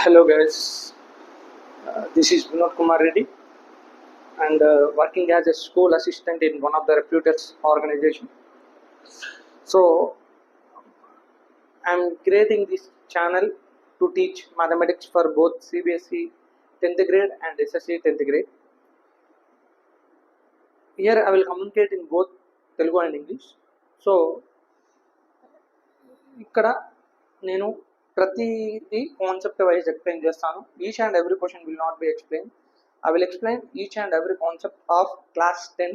Hello guys, this is Vinod Kumar Reddy and working as a school assistant in one of the reputed organization. So I'm creating this channel to teach mathematics for both CBSE 10th grade and SSC 10th grade. Here I will communicate in both Telugu and English. So ఇక్కడ నేను ప్రతిదీ concept wise explain చేస్తాను. Each and every question will not be explain. I will explain each and every concept of class 10,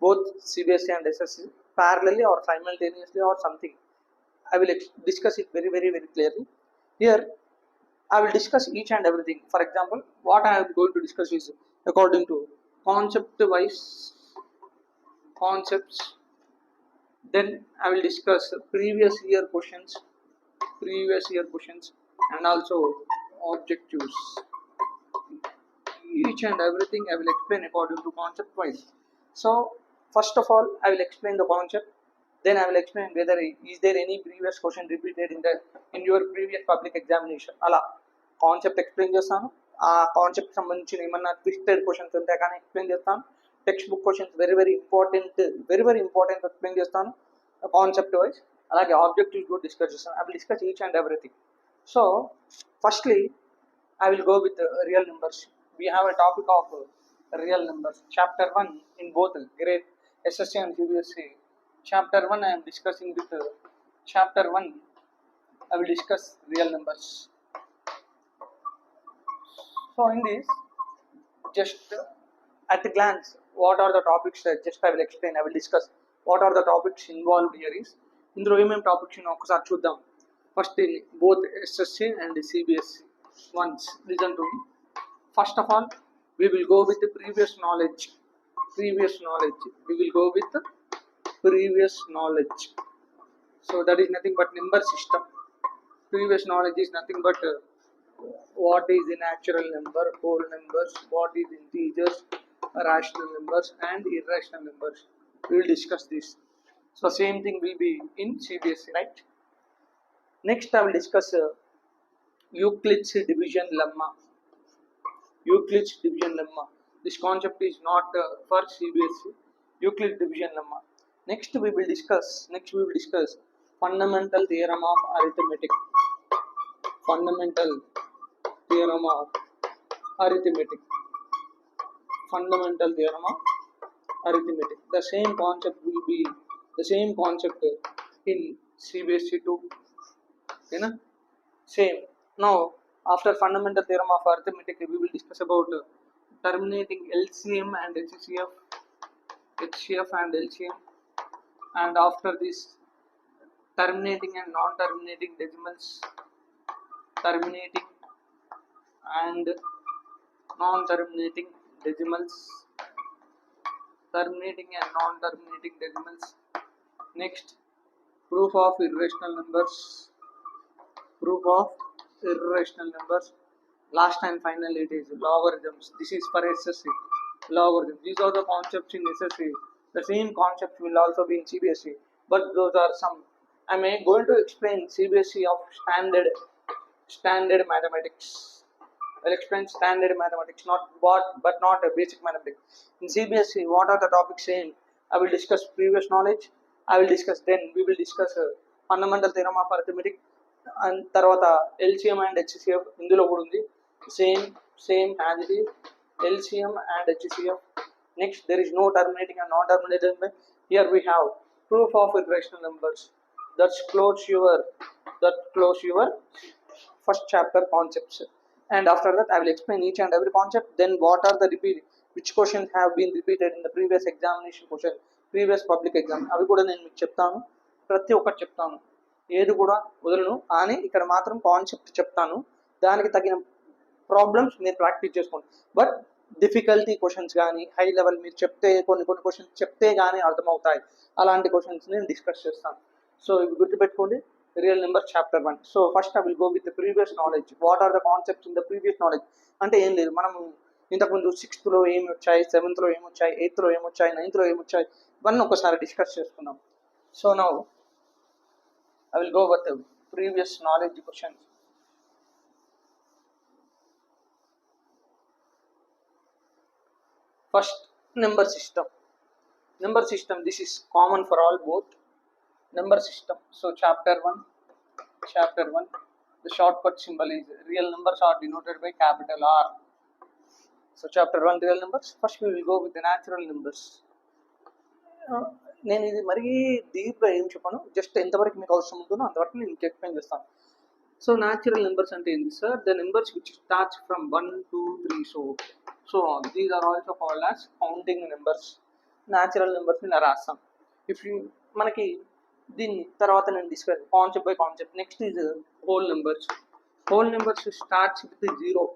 both CBSE and SSC, parallelly or simultaneously or something. I will discuss it very clearly. Here, I will discuss each and everything. For example, what I am going to discuss is according to concept-wise concepts. Then I will discuss previous year questions, and also objectives. Each and everything I will explain according to concept wise. So first of all I will explain the concept, then I will explain whether is there any previous question repeated in your previous public examination. Ala concept explain chestanu, aa concept sambandhinchina emanna twisted questions unte gaani explain chestanu. Textbook questions very important explain chestanu concept wise. Alage objectives కూడా discuss chestanu. I will discuss each and everything. So firstly I will go with real numbers. We have a topic of real numbers. Chapter 1 in both grade SSC and CBSE. Chapter 1 I am discussing with Chapter 1 I will discuss real numbers. So in this, just at a glance, what are the topics that just I will explain. I will discuss what are the topics involved here is. ఇందులో ఏమేమి topics ఉన్నాయో ఒకసారి చూద్దాం. First in both SSC and CBSE. Once listen to me. First of all, we will go with the previous knowledge. We will go with the previous knowledge. So that is nothing but number system. Previous knowledge is nothing but what is the natural number, whole numbers, what is integers, rational numbers and irrational numbers. We will discuss this. So same thing will be in CBSE, right? Next I will discuss Euclid's division lemma. This concept is not for CBSE. Euclid division lemma. Next we will discuss fundamental theorem of arithmetic. Fundamental theorem of arithmetic. The same concept will be the same concept in CBSE too. Okay, same. Now after fundamental theorem of arithmetic we will discuss about terminating LCM and HCF and LCM, and after this terminating and non-terminating decimals, terminating and non-terminating decimals. Next, proof of irrational numbers. Last and finally it is logarithms. This is for SSC. Logarithms, these are the concepts in SSC. The same concepts will also be in CBSE, but those are some. I am going to explain CBSE of standard mathematics. I will explain standard mathematics, but not a basic mathematics. In CBSE, what are the topics same? I will discuss previous knowledge. Then we will discuss fundamental theorem of arithmetic, and తర్వాత LCM and HCF ఇందులో కూడా ఉంది. Same as it is LCM and HCF. Next, there is no terminating and non-terminating. Here we have proof of irrational numbers. That close your first chapter concepts. And after that I will explain each and every concept. Then what are the which questions have been repeated in the previous examination question, previous public exam, అవి కూడా నేను మీకు చెప్తాను. ప్రతి ఒక్కటి చెప్తాను, ఏది కూడా వదలను. కానీ ఇక్కడ మాత్రం కాన్సెప్ట్ చెప్తాను, దానికి తగిన ప్రాబ్లమ్స్ మీరు ప్రాక్టీస్ చేసుకోండి. బట్ డిఫికల్టీ క్వశ్చన్స్ కానీ హై లెవెల్ మీరు చెప్తే కొన్ని క్వశ్చన్స్ చెప్తే కానీ అర్థమవుతాయి, అలాంటి క్వశ్చన్స్ నేను డిస్కస్ చేస్తాను. సో ఇవి గుర్తుపెట్టుకోండి. Real number chapter 1. So first I will go with the previous knowledge. What are the concepts in the previous knowledge అంటే ఏం లేదు, మనం ఇంతకుముందు 6th ఏమి వచ్చాయి, 7th ఏమి వచ్చాయి, 8th ఏమి వచ్చాయి, 9th ఏమి వచ్చాయి, ఇవన్నీ ఒకసారి డిస్కస్ చేసుకుందాం. So now I will go with the previous knowledge questions. First, number system. Number system, this is common for all both. Number system. So chapter 1, the shortcut symbol is real numbers are denoted by capital R. So chapter 1, real numbers. First we will go with the natural numbers. నేను ఇది మరీ డీప్గా ఏం చెప్పాను, just ఎంతవరకు మీకు అవసరం ఉంటుందో అంతవరకు నేను మీకు ఎక్స్ప్లెయిన్ చేస్తాను. సో న్యాచురల్ నెంబర్స్ అంటే ఏంటి sir? The numbers which starts from 1, 2, 3 so these are also called as counting numbers. Natural నెంబర్స్ని ఇలా రాస్తాం. ఇఫ్ యూ మనకి దీన్ని తర్వాత నేను discuss concept by concept. Next is whole numbers. Whole numbers starts with zero.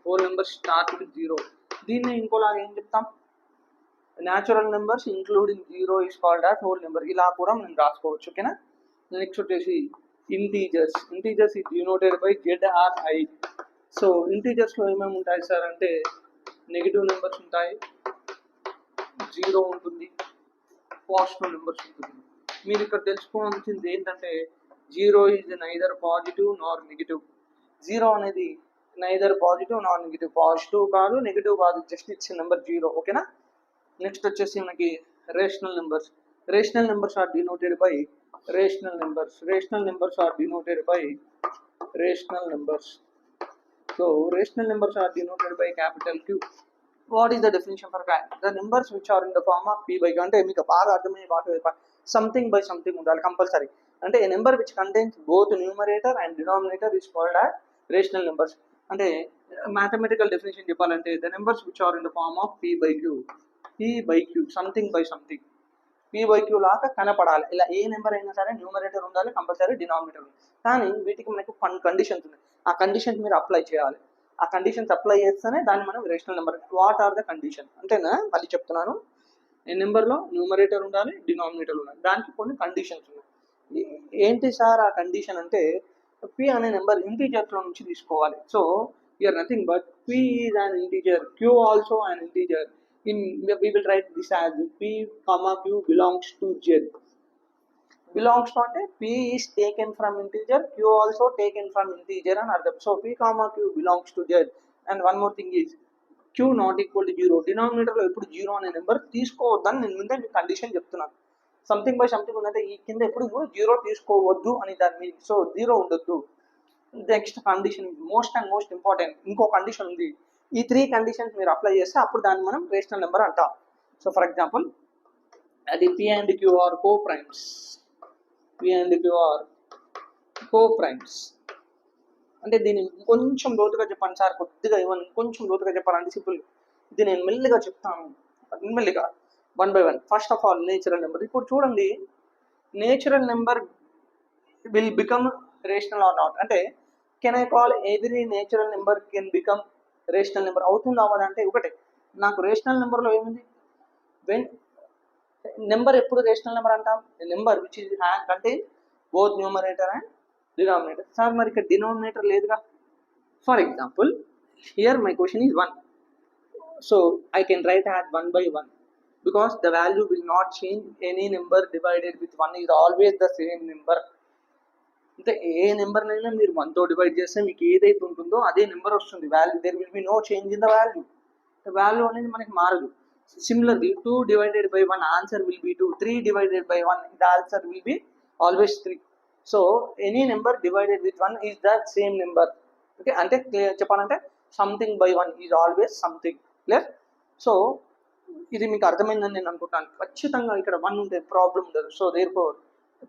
Whole numbers start with zero. దీన్ని ఇంకోలాగా ఏం చెప్తాం? Natural numbers including zero is called as whole number. ఇలా కూడా మనం రాసుకోవచ్చు. ఓకేనా? నెక్స్ట్ వచ్చేసి integers. Integers is denoted by ZRI. So ఇంటీజర్స్లో ఏమేమి ఉంటాయి సార్ అంటే నెగిటివ్ నెంబర్స్ ఉంటాయి, జీరో ఉంటుంది, పాజిటివ్ నెంబర్స్ ఉంటుంది. మీరు ఇక్కడ తెలుసుకోవాల్సింది ఏంటంటే zero is neither positive nor negative. Zero అనేది neither positive nor negative. Positive కాదు, నెగిటివ్ కాదు, జస్ట్ ఇట్స్ నెంబర్ జీరో. ఓకేనా? నెక్స్ట్ వచ్చేసి మనకి rational numbers. Rational numbers are denoted by rational numbers. Rational numbers are denoted by rational numbers. So rational numbers are denoted by capital Q. What is the definition for the numbers which are in the form of P/Q. అంటే మీకు బాగా అర్థమయ్యే బాగా something by something ఉండాలి compulsory. అంటే a number which contains both numerator and denominator is called as rational numbers. అంటే mathematical definition చెప్పాలంటే the numbers which are in the form of P/Q, something by something. P/Q లాగా కనపడాలి. ఇలా ఏ number అయినా సరే numerator ఉండాలి, compulsory denominator ఉండాలి. కానీ వీటికి మనకు కండిషన్స్ ఉన్నాయి. ఆ కండిషన్స్ మీరు అప్లై చేయాలి. ఆ కండిషన్స్ అప్లై చేస్తేనే దాన్ని మనం rational number. What are the condition అంటేనా, మళ్ళీ చెప్తున్నాను, ఈ నెంబర్లో న్యూమరేటర్ ఉండాలి, డినామినేటర్ ఉండాలి. దానికి కొన్ని కండిషన్స్ ఉన్నాయి. ఏంటి సార్ ఆ కండిషన్ అంటే P అనే నెంబర్ ఇంటీజర్స్లో నుంచి తీసుకోవాలి. So you're nothing but P is an integer, Q also an integer. We will write this as P, Q belongs to Z. Belongs to అంటే P is taken from integer, Q also taken from integer అని అర్థం. So P, Q belongs to Z. And one more thing is Q not equal to 0. డినామినేటర్లో ఎప్పుడు zero అనే number తీసుకోవద్దని నేను ముందే మీకు condition చెప్తున్నాను. సంథింగ్ బై సంథింగ్ ఉందంటే ఈ కింద ఎప్పుడు జీరో తీసుకోవద్దు అని దాని మీన్. సో జీరో ఉండొద్దు. Next condition most and most important. ఇంకో కండిషన్ ఉంది. ఈ 3 కండిషన్స్ మీరు అప్లై చేస్తే అప్పుడు దాన్ని మనం రేషనల్ నెంబర్ అంటాం. సో ఫర్ ఎగ్జాంపుల్ అది P and Q are co-primes. P and Q are co-primes అంటే దీన్ని కొంచెం లోతుగా చెప్పండి సార్, కొద్దిగా ఇవ్వండి. కొంచెం లోతుగా చెప్పాలంటే సింపుల్. ఇది నేను మెల్లిగా చెప్తాను, మెల్లిగా 1 by 1. First of all natural number. ఇప్పుడు చూడండి, natural number will become rational or not అంటే can I call every natural number can become rational number అవుతుంది అవ్వదంటే ఒకటే. నాకు రేషనల్ నెంబర్లో ఏముంది? వెన్ నెంబర్ ఎప్పుడు రేషనల్ నెంబర్ అంటాం? Number which is contain both numerator and denominator. Sir మరి ఇక్కడ డినామినేటర్ లేదుగా. For example here my question is 1. So I can write at 1 by 1 because the value will not change. Any number divided with 1 is always the same number. అంటే ఏ నెంబర్నైనా మీరు 1తో divide చేస్తే మీకు ఏదైతే ఉంటుందో అదే నెంబర్ వస్తుంది. Value there will be no change in the value. Value అనేది మనకి మారదు. Similarly 2 divided by 1 answer will be 2. 3 divided by 1 the answer will be always 3. So any number divided with 1 is the same number. Okay, అంటే చెప్పాలంటే something by 1 is always something. Clear? So ఇది మీకు అర్థమైందని నేను అనుకుంటాను. ఖచ్చితంగా ఇక్కడ 1 ఉంటే ప్రాబ్లం ఉండదు. So therefore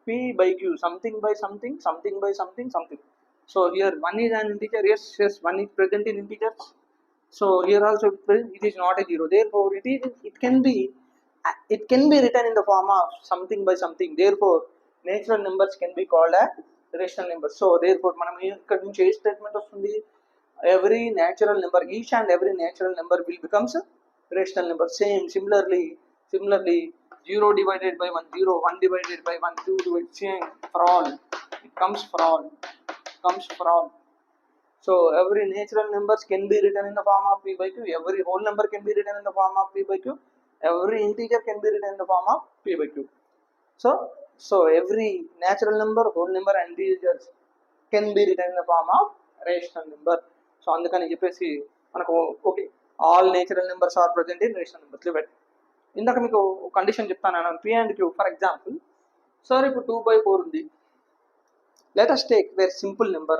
P/Q, something by something, something by something, something. So here 1 is an integer. Yes, 1 is present in integers. So here also it is not a 0. Therefore it can be written in the form of something by something. Therefore natural numbers can be called as rational numbers. So therefore మనం ఇక్కడ నుంచి ఏ statement వస్తుంది? Every natural number, each and every natural number will becomes rational number. Similarly 0 divided by 1, 0, 1 divided by 1, 2 divided, same for all. It comes for all. So every natural numbers can be written in the form of P/Q. Every whole number can be written in the form of P/Q. Every integer can be written in the form of P/Q. So every natural number, whole number and integers can be written in the form of rational number. So అందుకని చెప్పేసి మనకు okay all natural numbers are present in rational numbers limit. ఇందాక మీకు condition చెప్తాను, P and Q. For example sir ఇప్పుడు 2/4 ఉంది. Let us take very simple number.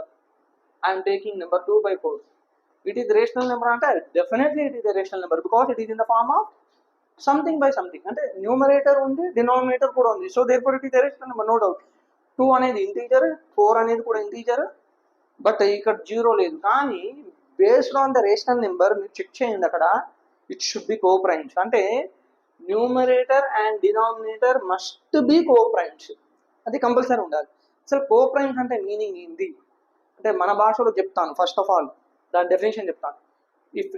I am taking number 2/4. It is rational number అంటే definitely it is a rational number because it is in the form of something by something. అంటే numerator ఉంది, denominator కూడా ఉంది. So therefore it is a rational number, no doubt. 2 అనేది integer, 4 అనేది కూడా integer, but ఇక్కడ 0 లేదు. కానీ based on the rational number మీరు చెక్ చేయండి, అక్కడ ఇట్ షుడ్ బి కోప్రైమ్స్. అంటే numerator and denominator must be coprimes, అది కంపల్సరీ ఉండాలి. అసలు కోప్రైమ్స్ అంటే మీనింగ్ ఏంటి అంటే మన భాషలో చెప్తాను. ఫస్ట్ ఆఫ్ ఆల్ దాని డెఫినేషన్ చెప్తాను. If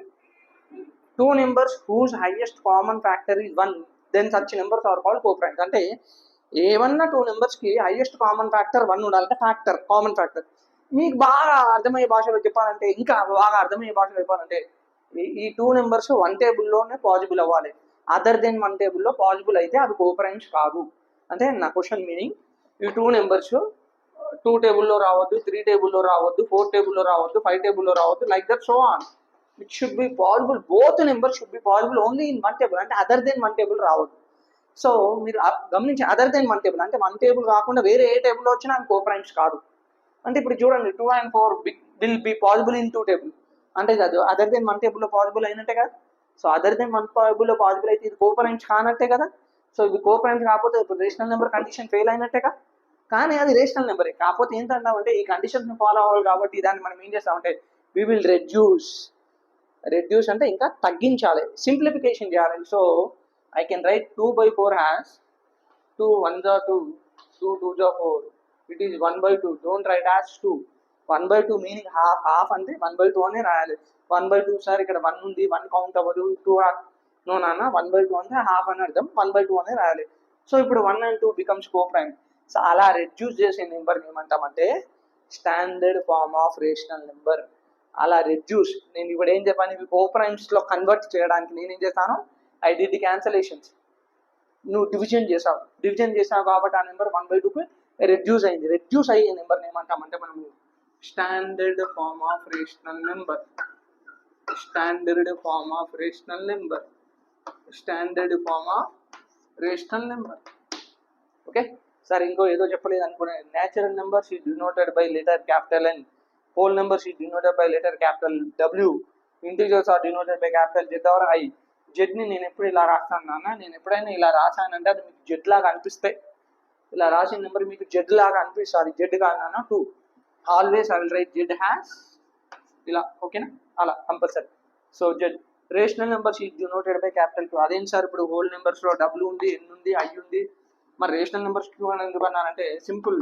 2 numbers whose highest common factor is 1, then such numbers are called coprimes. అంటే ఏమన్నా 2 నెంబర్స్కి హైయెస్ట్ కామన్ ఫ్యాక్టర్ 1 ఉండాలంటే ఫ్యాక్టర్, కామన్ ఫ్యాక్టర్. మీకు బాగా అర్థమయ్యే భాషలో చెప్పాలంటే, ఇంకా బాగా అర్థమయ్యే భాషలో చెప్పాలంటే, ఈ 2 నెంబర్స్ 1 టేబుల్లోనే పాజిబుల్ అవ్వాలి. అదర్ దెన్ 1 టేబుల్లో పాజిబుల్ అయితే అవి కోప్రైమ్స్ కాదు. అంటే నా క్వశ్చన్ మీనింగ్, ఈ 2 నెంబర్స్ 2 టేబుల్లో రావద్దు, 3 టేబుల్లో రావద్దు, 4 టేబుల్లో రావద్దు, 5 టేబుల్లో రావద్దు, like that so on. It should be possible, both numbers should be possible only in 1 table. అంటే అదర్ దెన్ 1 టేబుల్ రావద్దు. సో మీరు గమనించి, అదర్ దెన్ 1 టేబుల్ అంటే 1 టేబుల్ కాకుండా వేరే ఏ టేబుల్లో వచ్చినా అవి కోప్రైమ్స్ కాదు. అంటే ఇప్పుడు చూడండి, 2 and 4 will be possible in 2 table, అంటే కాదు అదర్ దెన్ 1 టేబుల్లో పాసిబుల్ అయినట్టే కదా. సో అదర్ దెన్ 1 టేబుల్లో పాసిబుల్ అయితే ఇది కోప్రైమ్స్ కానట్టే కదా. సో ఇది కోప్రైమ్స్ కాకపోతే ఇప్పుడు రేషనల్ నెంబర్ కండిషన్ ఫెయిల్ అయినట్టేగా. కానీ అది రేషనల్ నెంబరే, కాకపోతే ఏంటంటామంటే ఈ కండిషన్స్ ఫాలో అవ్వాలి కాబట్టి దాన్ని మనం ఏం చేస్తామంటే వి విల్ రెడ్యూస్ అంటే ఇంకా తగ్గించాలి, సింప్లిఫికేషన్ చేయాలి. So I can right 2/4 has 2 1s are 2, 2 2s are 4. It is 1/2. Don't write as 2. 1/2 meaning half అంటే 1/2 అనే రాయాలి. 1/2 సార్ ఇక్కడ 1 ఉంది, 1 కౌంట్ అవ్వదు, 2 నో నాన్న, 1/2 అంటే హాఫ్ అని అర్థం, 1/2 అనే రాయాలి. సో ఇప్పుడు 1 and 2 బికమ్స్ కోప్రైమ్. సో అలా రెడ్యూస్ చేసే నెంబర్ని ఏమంటామంటే standard form of rational number. అలా రెడ్యూస్, నేను ఇప్పుడు ఏం చెప్పాను, ఇవి కోప్రైమ్స్లో కన్వర్ట్ చేయడానికి నేనేం చేస్తాను, ఐ డి ది క్యాన్సలేషన్స్. నువ్వు డివిజన్ చేసావు కాబట్టి ఆ నెంబర్ 1/2కి రెడ్యూస్ అయింది. రెడ్యూస్ అయ్యే నెంబర్ని ఏమంటామంటే మనము standard form of rational number. Okay sir, ఇంకో ఏదో చెప్పలేదు అనుకునే. Natural numbers is denoted by letter capital N. Whole numbers is denoted by letter capital W. Integers are denoted by capital Z or I. జెడ్ని నేను ఎప్పుడు ఇలా రాస్తాను నాన్న, నేను ఎప్పుడైనా ఇలా రాశానంటే అది మీకు జెడ్ లాగా అనిపిస్తే, ఇలా రాసిన నెంబర్ మీకు జెడ్ లాగా అనిపిస్తుంది, జెడ్ కాదు నాన్న 2. Always I will write Z has ఇలా, ఓకేనా, అలా compulsory. So Z. Rational numbers is denoted by capital Q. అదేంటి సార్, ఇప్పుడు హోల్ నెంబర్స్లో W ఉంది, N ఉంది, I ఉంది, మరి రేషనల్ నెంబర్స్ Q అని ఎందుకు అన్నానంటే simple.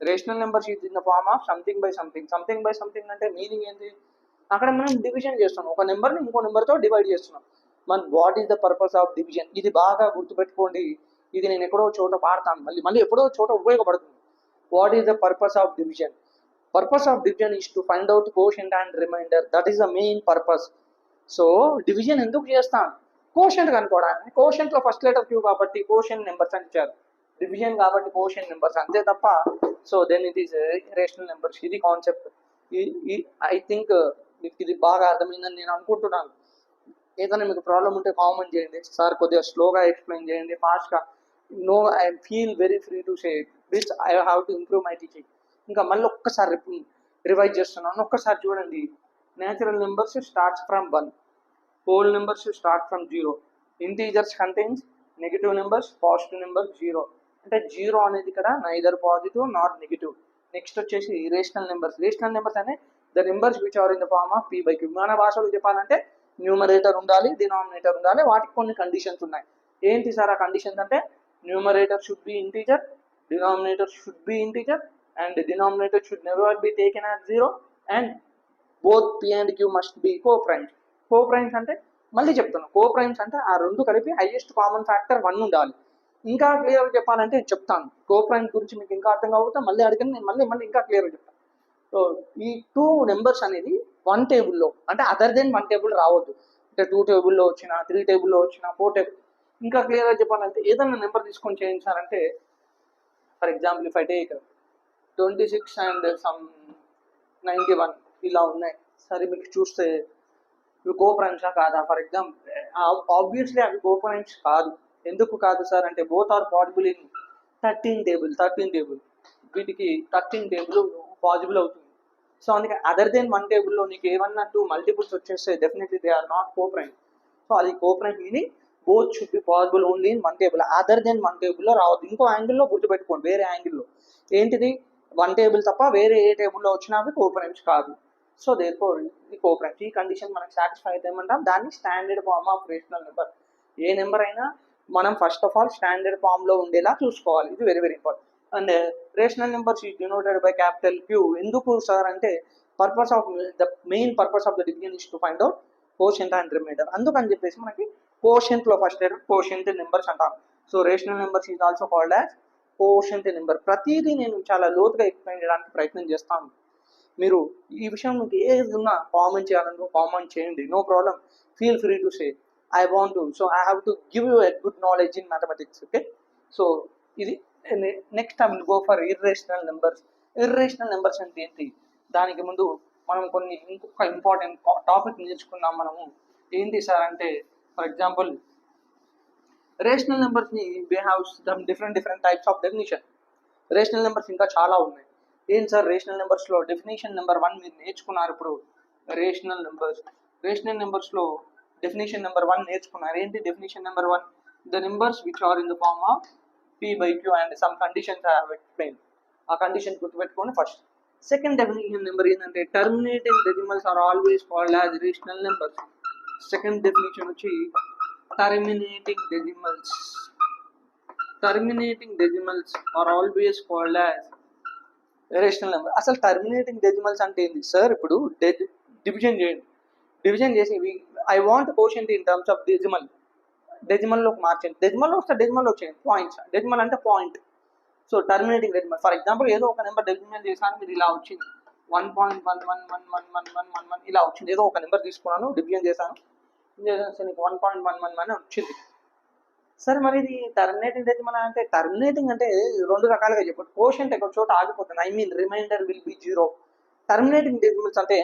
Rational numbers is in the form of something by something అంటే మీనింగ్ ఏంటి, అక్కడ మనం డివిజన్ చేస్తున్నాం, ఒక నెంబర్ని ఇంకో నెంబర్తో డివైడ్ చేస్తున్నాం. మన what is the purpose of division, ఇది బాగా గుర్తుపెట్టుకోండి. ఇది నేను ఎక్కడో చోట పాడతాను, మళ్ళీ ఎప్పుడో చోట ఉపయోగపడుతుంది. What is the purpose of division? Purpose of division is to find out quotient and remainder. That is the main purpose. So division ఎందుకు చేస్తాను, కోషెంట్ కనుక్కోవడానికి. కోషెంట్లో ఫస్ట్ లెటర్ Q కాబట్టి కోషెంట్ నెంబర్స్ అని ఇచ్చారు, డివిజన్ కాబట్టి కోషెంట్ నెంబర్స్, అంతే తప్ప. So then it is rational numbers. ఇది కాన్సెప్ట్. ఐ థింక్ మీకు ఇది బాగా అర్థమైందని నేను అనుకుంటున్నాను. ఏదైనా మీకు ప్రాబ్లం ఉంటే కామెంట్ చేయండి, సార్ కొద్దిగా స్లోగా ఎక్స్ప్లెయిన్ చేయండి, ఫాస్ట్గా. No, I feel very free to say which I have to improve my teaching. ఇంకా మళ్ళీ ఒక్కసారి రివైజ్ చేస్తున్నాను, ఒక్కసారి చూడండి. Natural numbers starts from 1, whole numbers start from 0, integers contains negative numbers, positive number 0. అంటే 0 అనేది ఇక్కడ neither positive not negative. Next వచ్చేసి రేషనల్ నెంబర్స్ అనే the numbers which are in the form of P/Q. మన భాషలో చెప్పాలంటే న్యూమరేటర్ ఉండాలి, denominator ఉండాలి, వాటికి కొన్ని కండిషన్స్ ఉన్నాయి. ఏంటి సార్ ఆ కండిషన్స్ అంటే, numerator should be integer, denominator should be integer, and denominator should never be taken as 0, and both P and Q must be coprimes. Coprimes అంటే మళ్ళీ చెప్తాను, కోప్రైమ్స్ అంటే ఆ రెండు కలిపి హైయెస్ట్ కామన్ ఫ్యాక్టర్ 1 ఉండాలి. ఇంకా క్లియర్గా చెప్పాలంటే చెప్తాను, కోప్రైమ్స్ గురించి మీకు ఇంకా అర్థం కాకపోతే మళ్ళీ అడిగిన నేను మళ్ళీ ఇంకా క్లియర్గా చెప్తాను. సో ఈ 2 నెంబర్స్ అనేది 1 టేబుల్లో, అంటే అదర్ దెన్ 1 టేబుల్ రావద్దు. అంటే 2 టేబుల్లో వచ్చిన, 3 టేబుల్లో వచ్చిన, 4 టేబుల్. ఇంకా క్లియర్గా చెప్పాలంటే ఏదైనా నెంబర్ తీసుకొని చేయించాలంటే, for example if I take 26 and some 91 ఇలా ఉన్నాయి. సరే మీకు చూస్తే ఇవి కోప్రైమ్సా కాదా? ఫర్ ఎగ్జాంపుల్ ఆబ్వియస్లీ అవి కోప్రైమ్స్ కాదు. ఎందుకు కాదు సార్ అంటే both are possible in 13 table వీటికి 13 టేబుల్ పాసిబుల్ అవుతుంది. సో అందుకే అదర్ దెన్ 1 టేబుల్లో నీకు ఏమన్నా 2 మల్టిపుల్స్ వచ్చేస్తే definitely they are not coprime. So అది coprime meaning both should be possible only in 1 table. Other than 1 టేబుల్లో రావద్దు. ఇంకో యాంగిల్లో గుర్తుపెట్టుకోండి, వేరే యాంగిల్లో ఏంటిది 1 టేబుల్ తప్ప వేరే ఏ టేబుల్లో వచ్చినా అవి కోప్రైమ్స్ కాదు. సో దేర్ఫోర్ ఇది కోప్రైమ్స్. ఈ కండిషన్ మనకు సాటిస్ఫై అయితే ఏమంటాం, దాన్ని standard form of rational number. ఏ నెంబర్ అయినా మనం ఫస్ట్ ఆఫ్ ఆల్ స్టాండర్డ్ ఫామ్లో ఉండేలా చూసుకోవాలి. ఇది very very important. And rational numbers is denoted by capital Q. ఎందుకు సార్ అంటే purpose of main purpose of the division is to find out quotient and reminder. అందుకని చెప్పేసి మనకి కోషెంట్లో ఫస్ట్ లెటర్ కోషెంట్ నెంబర్స్ అంటాం. So rational numbers is also called as quotient number. ప్రతిదీ నేను చాలా లోతుగా ఎక్స్ప్లెయిన్ చేయడానికి ప్రయత్నం చేస్తాను. మీరు ఈ విషయం మీకు ఏది ఉన్నా కామెంట్ చేయాలనుకో కామెంట్ చేయండి, no problem. Feel free to say I want to. So I have to give you a good knowledge in mathematics. Okay, so ఇది next I will go for irrational numbers. Irrational numbers అంటే ఏంటి? దానికి ముందు మనం కొన్ని ఇంకొక important topic నేర్చుకున్నాం మనము. ఏంటి సార్ అంటే ఫర్ ఎగ్జాంపుల్ రేషనల్ నెంబర్స్ని they have some different types of definition. Rational numbers ఇంకా చాలా ఉన్నాయి. ఏంటి సార్ రేషనల్ నెంబర్స్లో డెఫినేషన్ నెంబర్ 1 మీరు నేర్చుకున్నారు. ఇప్పుడు రేషనల్ నెంబర్స్లో డెఫినేషన్ నెంబర్ 1 నేర్చుకున్నారు. ఏంటి definition number 1? The numbers which are in the form of P/Q and some conditions I have explain. ఆ కండిషన్ గుర్తుపెట్టుకోండి ఫస్ట్. సెకండ్ డెఫినేషన్ నెంబర్ ఏంటంటే terminating decimals are always called as rational numbers. Second definition వచ్చి terminating decimals are always called as rational number. అసలు terminating decimals అంటే ఏంటి sir? ఇప్పుడు division చేయండి, division చేసి I want quotient in terms of డెసిమల్లోకి మార్చండి. డెసిమల్లో వస్తే డెసిమల్ వచ్చేయండి పాయింట్స్. డెసిమల్ అంటే point. So terminating decimal for example ఏదో ఒక నెంబర్ డెసిమల్ చేశాను, మీరు ఇలా వచ్చింది 1.111111 ఇలా వచ్చింది. ఏదో ఒక నెంబర్ తీసుకున్నాను, డివిజన్ చేశాను, నీకు 1.11 వచ్చింది. సరే మరి ఇది టర్మినేటింగ్ డెసిమల్ అంటే టర్మినేటింగ్ అంటే 2 రకాలుగా చెప్పండి. కోషెంట్ ఒక చోట ఆగిపోతుంది, I mean remainder will be 0. Terminating decimals అంటే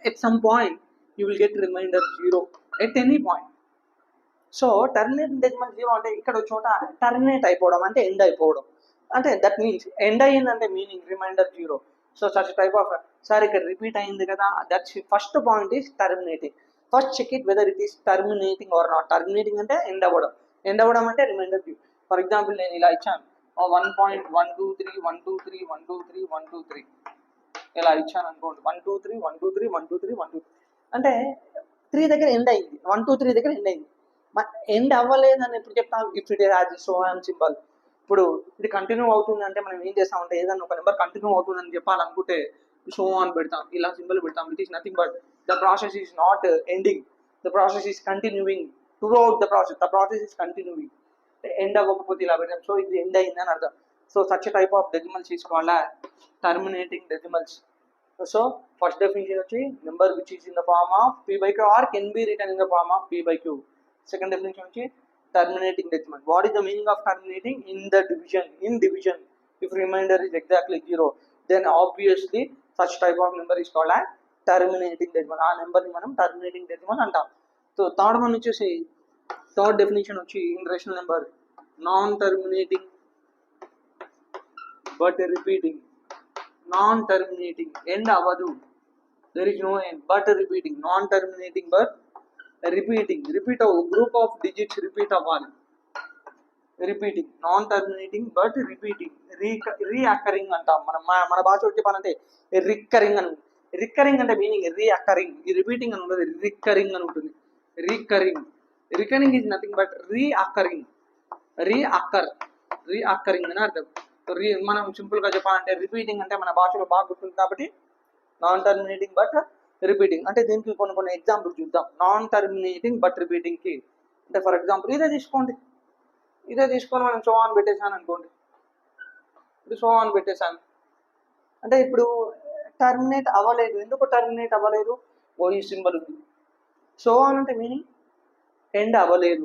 at some point you will get remainder 0 at any point. So terminating decimal 0 అంటే ఇక్కడ ఒక చోట టర్మినేట్ అయిపోవడం అంటే ఎండ్ అయిపోవడం అంటే దట్ మీన్స్ ఎండ్ అయ్యిందంటే meaning remainder 0. So such type of sir ఇక్కడ రిపీట్ అయింది కదా, that's first point is terminating. First check it whether it is terminating or not. Terminating అంటే ఎండ్ అవ్వడం అంటే రిమైండర్ 0. ఫర్ ఎగ్జాంపుల్ నేను ఇలా ఇచ్చాను 1.123 ఇలా ఇచ్చాను అనుకోండి, 123 అంటే 3 దగ్గర ఎండ్ అయింది, 123 దగ్గర ఎండ్ అయింది. ఎండ్ అవ్వలేదని ఎప్పుడు చెప్తాం? If it has so and symbol. ఇప్పుడు ఇది కంటిన్యూ అవుతుంది అంటే మనం ఏం చేస్తామంటే ఏదైనా ఒక నెంబర్ కంటిన్యూ అవుతుందని చెప్పాలనుకుంటే సో అని పెడతాం, ఇలా సింబల్ పెడతాం. It is nothing but the process is not ending, the process is continuing throughout the process is continuing. End అవ్వకపోతే ఇలా పెడతాం, సో ఇది ఎండ్ అయిందని అర్థం. So such type of decimals is called terminating decimals. So first definition వచ్చి number which is in the form of P/Q or can be written in the form of P/Q. Second definition వచ్చి terminating decimal. What is the meaning of terminating? In division, if remainder is exactly 0, then obviously such type of number is called as terminating decimal. ఆ number ని మనం terminating decimal అంటాం. So third one వచ్చేసి third definition వచ్చి in rational number non terminating but repeating. Non terminating end అవ్వదు, there is no end, but repeating. Non terminating but repeating, repeat group of digits repeat అవ్వాలి. Repeating, non terminating but repeating. Reoccurring అంటాం మనం, మన భాష వచ్చే పని అంటే recurring అని. రిక్కరింగ్ అంటే మీనింగ్ రీఅకరింగ్. ఈ రిపీటింగ్ అని ఉంటుంది, రిక్కరింగ్ అని ఉంటుంది. రికరింగ్ ఈజ్ నథింగ్ బట్ రీఅకరింగ్ అని అర్థం. మనం సింపుల్గా చెప్పాలంటే రిపీటింగ్ అంటే మన భాషలో బాగా గుర్తుంది కాబట్టి నాన్ టర్మినేటింగ్ బట్ రిపీటింగ్. అంటే దీనికి కొన్ని ఎగ్జాంపుల్ చూద్దాం. నాన్ టర్మినేటింగ్ బట్ రిపీటింగ్కి అంటే ఫర్ ఎగ్జాంపుల్ ఇదే తీసుకొని మనం సో ఆన్ పెట్టేశాను అనుకోండి, ఇది సో ఆన్ పెట్టేశాను అంటే ఇప్పుడు టర్మినేట్ అవ్వలేదు. ఎందుకు టర్మినేట్ అవ్వలేదు? ఓ ఈ సింబల్ ఉంది. సో ఆన్ అంటే మీనింగ్ ఎండ్ అవ్వలేదు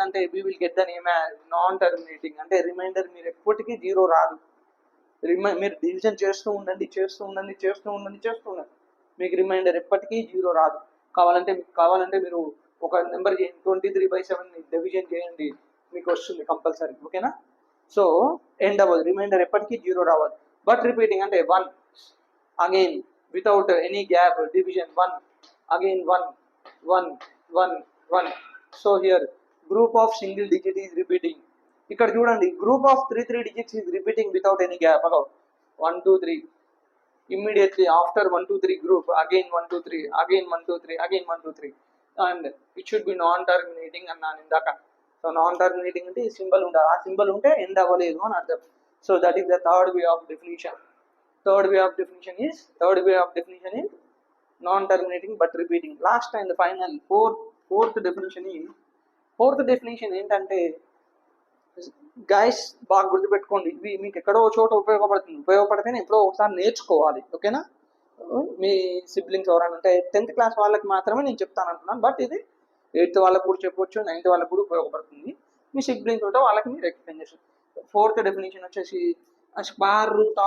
అంటే we will get the name non terminating. అంటే రిమైండర్ మీరు ఎప్పటికీ 0 రాదు. మీరు డివిజన్ చేస్తూ ఉండండి. మీకు రిమైండర్ ఎప్పటికీ 0 రాదు. కావాలంటే మీరు ఒక నెంబర్ 23/7 డివిజన్ చేయండి, మీకు వస్తుంది కంపల్సరీ. ఓకేనా? సో ఎండ్ అవ్వదు, రిమైండర్ ఎప్పటికీ 0 రావద్దు. బట్ రిపీటింగ్ అంటే 1 again without any gap, division 1 again 1 1 1 1. So here group of single digit is repeating. ఇక్కడ చూడండి, group of 3 digits is repeating without any gap. అగో 1 2 3, immediately after 1 2 3 group again 1 2 3 again 1 2 3 again 1 2 3, and it should be non terminating అన్నాను ఇందాక. So non terminating అంటే ఈ symbol ఉండాలి, ఆ symbol ఉంటే ఎండ్ అవ్వలేదు అని అర్థం. So that is the third way of definition. Third way of definition is non terminating but repeating. Last and final fourth definition ఏంటంటే గైస్ బాగా గుర్తుపెట్టుకోండి, ఇవి మీకు ఎక్కడో చోట ఉపయోగపడితేనే ఎప్పుడో ఒకసారి నేర్చుకోవాలి. ఓకేనా? మీ సిబ్లింగ్స్ ఎవరైనా ఉంటే 10th క్లాస్ వాళ్ళకి మాత్రమే నేను చెప్తాను అంటున్నాను, బట్ ఇది 8th వాళ్ళకు కూడా చెప్పొచ్చు, 9th వాళ్ళకు కూడా ఉపయోగపడుతుంది. మీ సిబ్లింగ్స్ ఉంటే వాళ్ళకి మీరు ఎక్స్ప్లెయిన్ చేస్తారు. ఫోర్త్ డెఫినేషన్ వచ్చేసి square root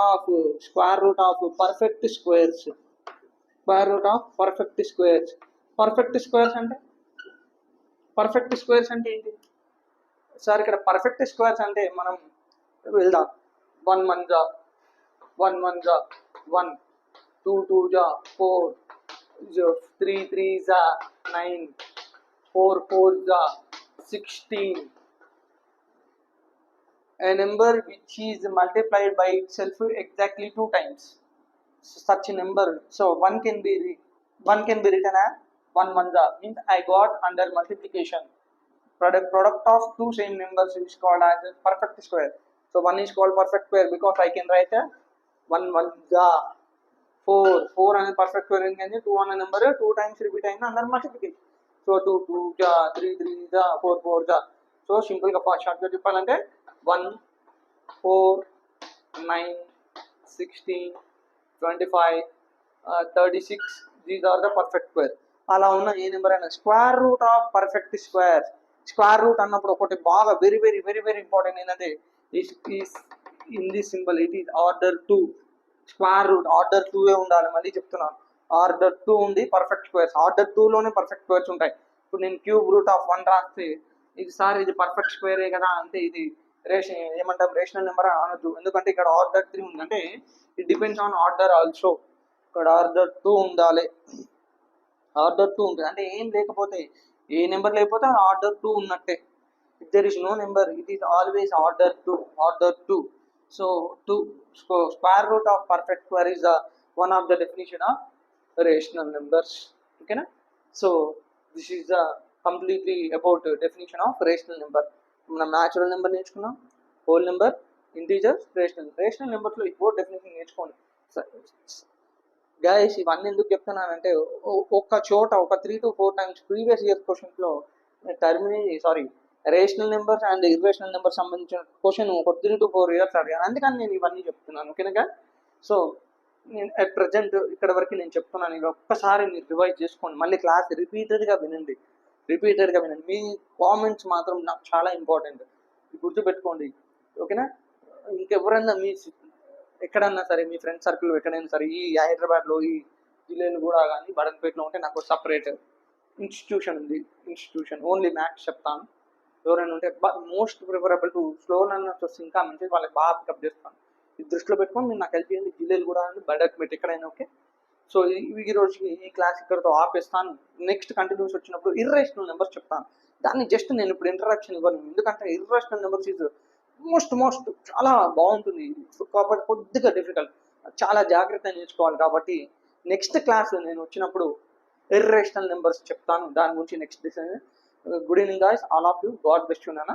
of perfect squares. Perfect squares అంటే ఏంటి సార్? ఇక్కడ పర్ఫెక్ట్ స్క్వేర్స్ అంటే మనం వెళ్దాం. 1 1 జా 1 1, 2 2 జా 4, 3 3 జా 9, 4 4 జా 16. A number which is multiplied by itself exactly 2 times. Such a number, so one can be written as 1 1 jaa, means I got under multiplication. Product of 2 same numbers is called as a perfect square. So 1 is called perfect square because I can write a 1 1 jaa 4 and perfect square in 2 on a number 2 times repeat అయిన under multiplication. So 2 2 jaa 3 3 jaa 4 4 jaa. So simple గా short గా చెప్పాలంటే 1 4 9 16 25 36, these are the perfect square. అలా ఉన్న ఏ number అయినా square root of perfect square. Square root అన్నప్పుడు ఒకటి బాగా very very very very important ఏంటంటే in this symbol it is order 2. Square root order 2 ఉండాలి. మళ్ళీ చెప్తున్నాను, ఆర్డర్ 2 ఉంది పర్ఫెక్ట్ స్క్వేర్స్. ఆర్డర్ 2లోనే పర్ఫెక్ట్ స్క్వేర్స్ ఉంటాయి. ఇప్పుడు నేను క్యూబ్ రూట్ ఆఫ్ 1 రాస్తే ఇది పర్ఫెక్ట్ స్క్వేరే కదా అంటే ఇది రేషనల్ నెంబర్ అనొద్దు, ఎందుకంటే ఇక్కడ ఆర్డర్ 3 ఉంది. అంటే it depends on order also. ఇక్కడ ఆర్డర్ 2 ఉండాలి. ఆర్డర్ 2 ఉంటుంది అంటే ఏం లేకపోతే, ఏ నెంబర్ లేకపోతే ఆర్డర్ 2 ఉన్నట్టే. If there is no number it is always order 2. So square root of perfect square is the one of the definition of rational numbers. ఓకేనా? So this is the completely about definition of rational number. మనం natural number నేర్చుకున్నాం, whole number, integers, rational నెంబర్స్లో ఈ 4 definition నేర్చుకోండి. Guys ఇవన్నీ ఎందుకు చెప్తున్నానంటే ఒక చోట ఒక 3 to 4 times ప్రీవియస్ ఇయర్ క్వశ్చన్స్లో rational numbers and irrational numbers సంబంధించిన క్వశ్చన్ ఒక 3 to 4 years అడిగాను, అందుకని నేను ఇవన్నీ చెప్తున్నాను. ఓకేనా? సో నేను అట్ ప్రజెంట్ ఇక్కడ వరకు నేను చెప్తున్నాను, ఇక ఒక్కసారి మీరు రివైజ్ చేసుకోండి, మళ్ళీ క్లాస్ రిపీటెడ్గా వినండి. మీ కామెంట్స్ మాత్రం నాకు చాలా ఇంపార్టెంట్, గుర్తుపెట్టుకోండి. ఓకేనా? ఇంకెవరన్నా మీ ఎక్కడన్నా సరే మీ ఫ్రెండ్ సర్కిల్ ఎక్కడైనా సరే ఈ హైదరాబాద్లో ఈ జిల్లాలో కూడా కానీ బడంపేటలో ఉంటే నాకు సపరేట్ ఇన్స్టిట్యూషన్ ఉంది. ఓన్లీ మ్యాథ్స్ చెప్తాను. ఎవరైనా ఉంటే most preferable to slow learners వస్తే ఇంకా మంచిది, వాళ్ళకి బాగా పికప్ చేస్తాను. ఇది దృష్టిలో పెట్టుకొని మీరు నాకు హెల్ప్ చేయండి. జిల్లాలు కూడా బడంపేట ఎక్కడైనా ఓకే. సో ఈ రోజుకి ఈ క్లాస్ ఇక్కడతో ఆపేస్తాను. నెక్స్ట్ కంటిన్యూస్ వచ్చినప్పుడు ఇర్రేషనల్ నెంబర్స్ చెప్తాను. దాన్ని జస్ట్ నేను ఇప్పుడు ఇంట్రడక్షన్ ఇవ్వను, ఎందుకంటే ఇర్రేషనల్ నెంబర్స్ ఈజ్ మోస్ట్ చాలా బాగుంటుంది కాబట్టి కొద్దిగా డిఫికల్ట్, చాలా జాగ్రత్తగా నేర్చుకోవాలి. కాబట్టి నెక్స్ట్ క్లాస్ నేను వచ్చినప్పుడు ఇర్రేషనల్ నెంబర్స్ చెప్తాను, దాని గురించి next design. Good evening guys, all of you. God bless you నాన్న.